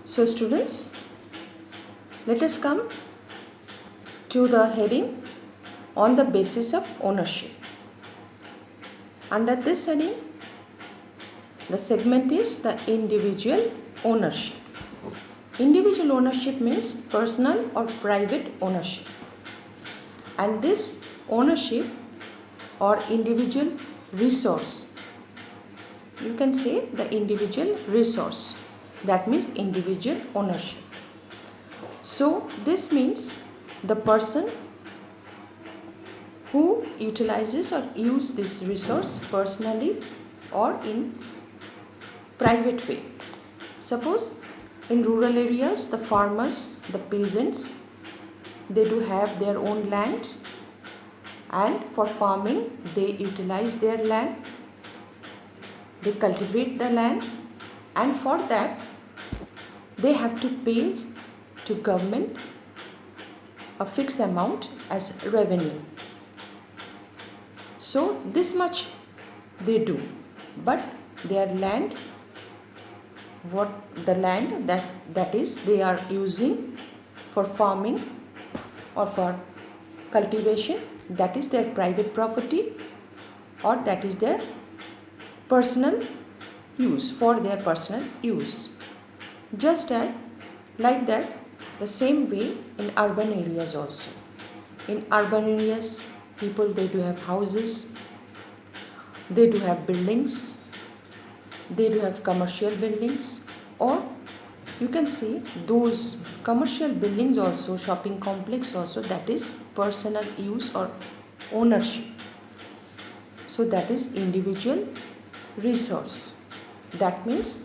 So students, let us come to the heading on the basis of ownership. Under this heading, the segment is the individual ownership. Individual ownership means personal or private ownership. And this ownership or individual resource, you can say the individual resource, that means individual ownership. So this means the person who utilizes or use this resource personally or in private way. Suppose in rural areas, the farmers, the peasants, they do have their own land, and for farming they utilize their land, they cultivate the land, and for that they have to pay to government a fixed amount as revenue. So this much they do, but their land, what the land that is they are using for farming or for cultivation, that is their private property, or that is their personal use, for their personal use. Just as like that, the same way in urban areas also. In urban areas, people, they do have houses, they do have buildings, they do have commercial buildings, or you can see those commercial buildings also, shopping complex also, that is personal use or ownership. So that is individual resource. That means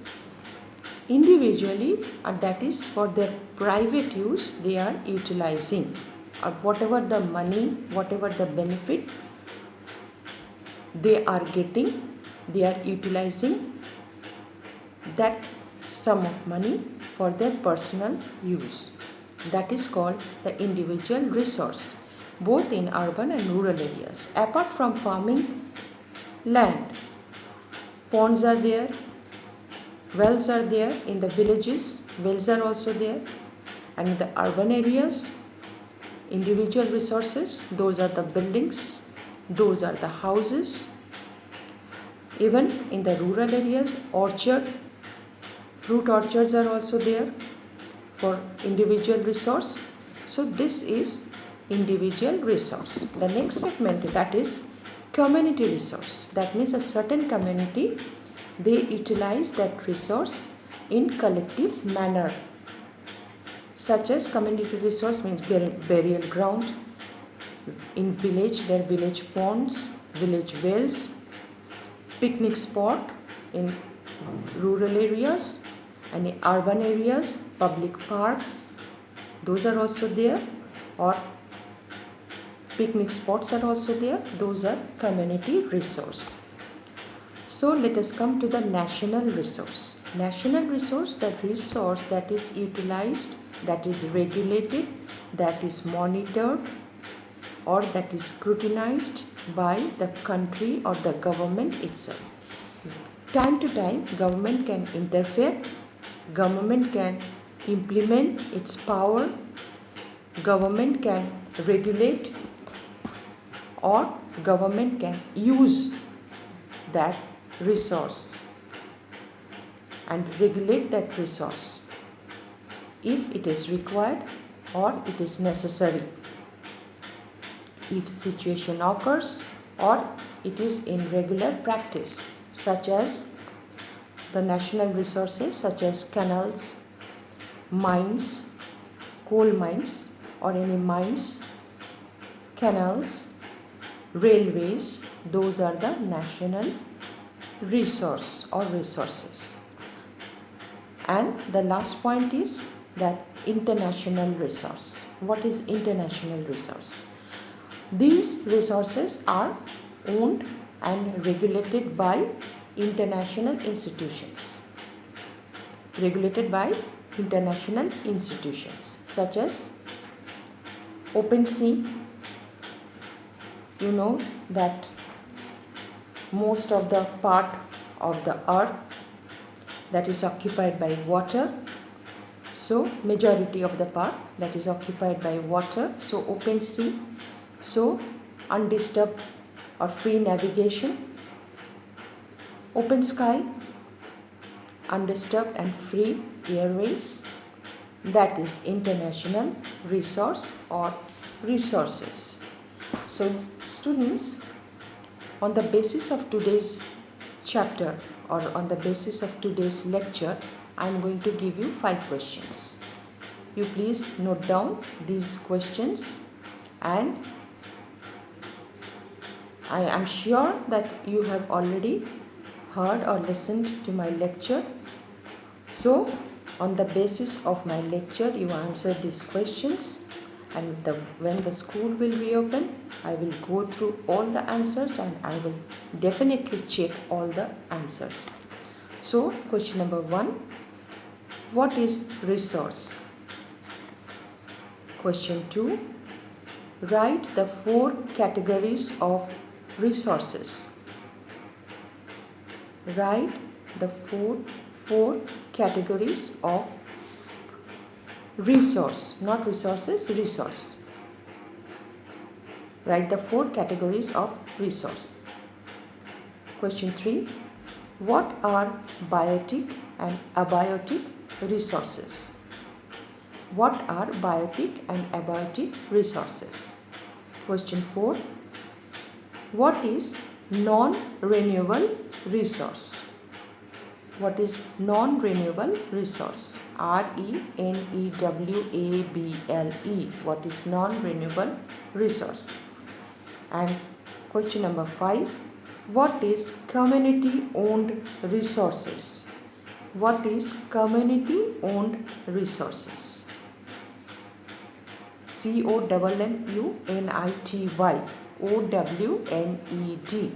individually, that is for their private use, they are utilizing whatever the money, whatever the benefit they are getting, they are utilizing that sum of money for their personal use. That is called the individual resource, both in urban and rural areas. Apart from farming land, ponds are there, wells are there in the villages, wells are also there, and in the urban areas, individual resources, those are the buildings, those are the houses. Even in the rural areas, fruit orchards are also there for individual resource. So this is individual resource. The next segment, that is community resource. That means a certain community, they utilize that resource in collective manner, such as community resource means burial ground, in village their village ponds, village wells, picnic spot in rural areas, and in urban areas public parks, those are also there, or picnic spots are also there, those are community resource. So let us come to the national resource. National resource, that resource that is utilized, that is regulated, that is monitored, or that is scrutinized by the country or the government itself. Time to time, government can interfere, government can implement its power, government can regulate, or government can use that resource and regulate that resource if it is required or it is necessary, if situation occurs or it is in regular practice, such as the national resources such as canals, mines, coal mines or any mines, canals, railways, those are the national resource or resources. And the last point is that international resource. What is international resource? These resources are owned and regulated by international institutions. Regulated by international institutions such as open sea. You know that most of the part of the earth that is occupied by water, So majority of the part that is occupied by water. So open sea. So undisturbed or free navigation. Open sky, undisturbed and free airways. That is international resource or resources. So students, on the basis of today's chapter or on the basis of today's lecture, I am going to give you 5 questions. You please note down these questions, and I am sure that you have already heard or listened to my lecture. So on the basis of my lecture, you answer these questions, and when the school will reopen, I will go through all the answers and I will definitely check all the answers. So question number 1, what is resource? Question 2, write the 4 categories of resources. Write the four categories of resource, not resources, resource. Write the 4 categories of resource. Question 3, what are biotic and abiotic resources? What are biotic and abiotic resources? Question 4, what is non-renewable resource? What is non-renewable resource? RENEWABLE. What is non-renewable resource? And question number 5, what is community owned resources? What is community owned resources? COMMUNITY OWNED.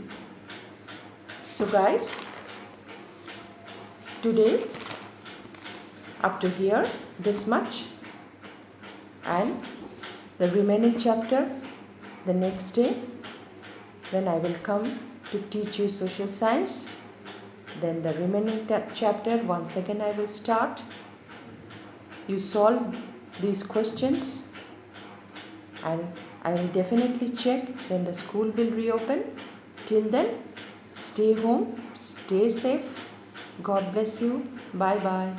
So guys, today up to here this much, and the remaining chapter the next day, then I will come to teach you social science. Then the remaining chapter once again I will start. You solve these questions and I will definitely check when the school will reopen. Till then, stay home, stay safe. God bless you. Bye bye.